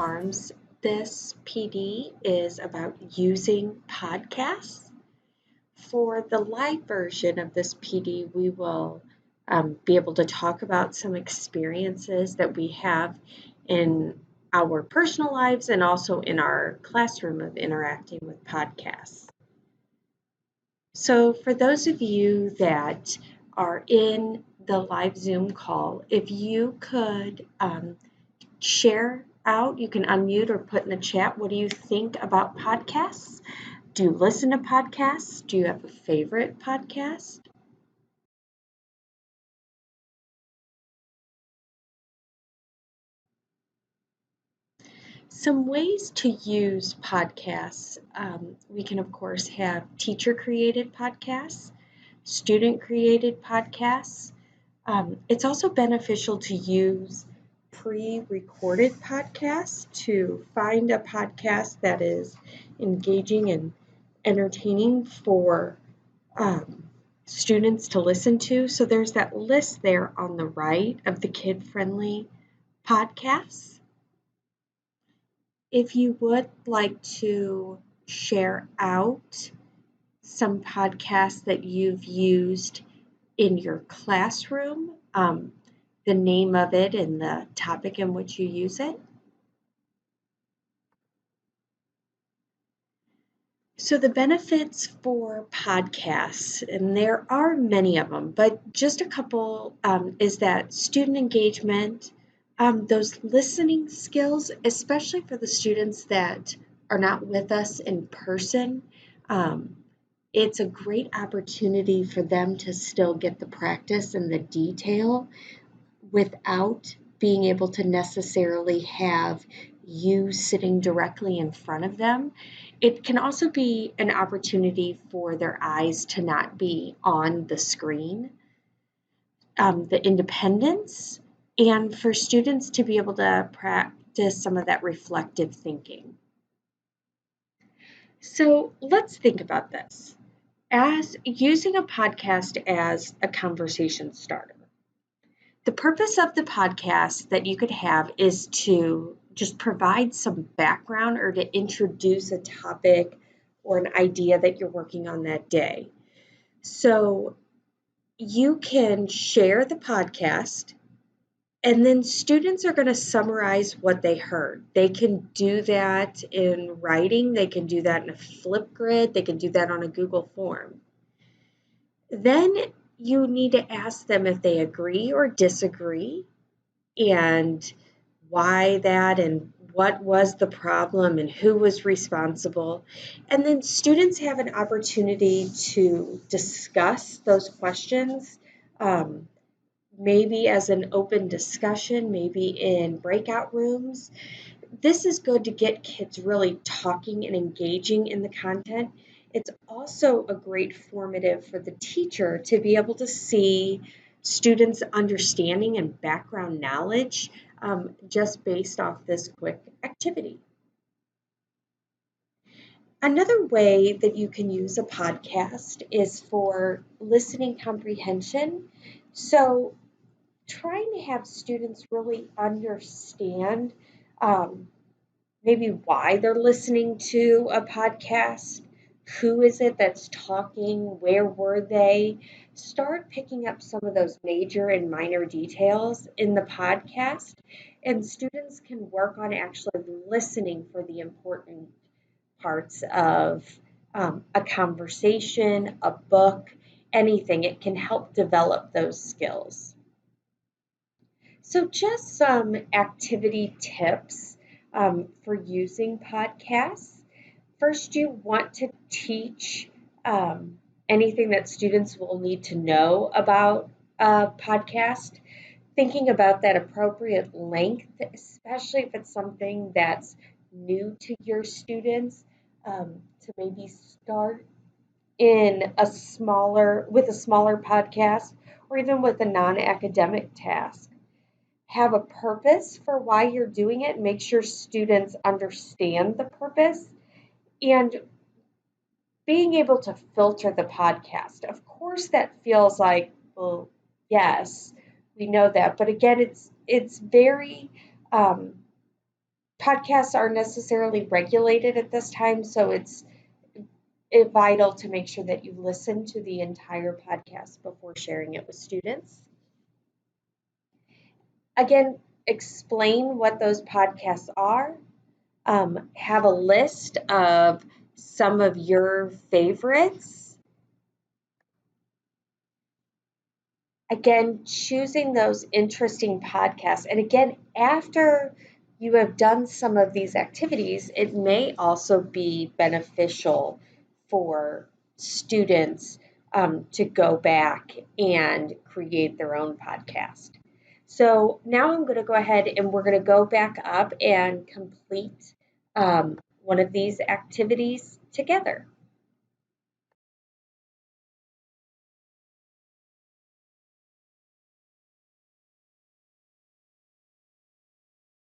Charms. This PD is about using podcasts. For the live version of this PD, we will be able to talk about some experiences that we have in our personal lives and also in our classroom of interacting with podcasts. So for those of you that are in the live Zoom call, if you could share out, you can unmute or put in the chat, what do you think about podcasts? Do you listen to podcasts? Do you have a favorite podcast? Some ways to use podcasts. We can, of course, have teacher-created podcasts, student-created podcasts. It's also beneficial to use pre-recorded podcasts to find a podcast that is engaging and entertaining for students to listen to. So there's that list there on the right of the kid-friendly podcasts. If you would like to share out some podcasts that you've used in your classroom, the name of it and the topic in which you use it. So the benefits for podcasts, and there are many of them, but just a couple, is that student engagement, those listening skills, especially for the students that are not with us in person. It's a great opportunity for them to still get the practice and the detail without being able to necessarily have you sitting directly in front of them. It can also be an opportunity for their eyes to not be on the screen, the independence, and for students to be able to practice some of that reflective thinking. So let's think about this as using a podcast as a conversation starter. The purpose of the podcast that you could have is to just provide some background or to introduce a topic or an idea that you're working on that day. So you can share the podcast, and then students are going to summarize what they heard. They can do that in writing, they can do that in a Flipgrid, they can do that on a Google form. Then you need to ask them if they agree or disagree and why that and what was the problem and who was responsible. And then students have an opportunity to discuss those questions, maybe as an open discussion, maybe in breakout rooms. This is good to get kids really talking and engaging in the content. It's also a great formative for the teacher to be able to see students' understanding and background knowledge just based off this quick activity. Another way that you can use a podcast is for listening comprehension. So trying to have students really understand maybe why they're listening to a podcast, who is it that's talking, where were they. Start picking up some of those major and minor details in the podcast, and students can work on actually listening for the important parts of a conversation, a book, anything. It can help develop those skills. So just some activity tips for using podcasts. First, you want to teach anything that students will need to know about a podcast. Thinking about that appropriate length, especially if it's something that's new to your students, to maybe start with a smaller podcast or even with a non-academic task. Have a purpose for why you're doing it. Make sure students understand the purpose and being able to filter the podcast. Of course, that feels like, well, yes, we know that. But again, it's very podcasts aren't necessarily regulated at this time, so it's vital to make sure that you listen to the entire podcast before sharing it with students. Again, explain what those podcasts are. Have a list of some of your favorites. Again, choosing those interesting podcasts. And again, after you have done some of these activities, it may also be beneficial for students to go back and create their own podcast. So now I'm going to go ahead and we're going to go back up and complete one of these activities together.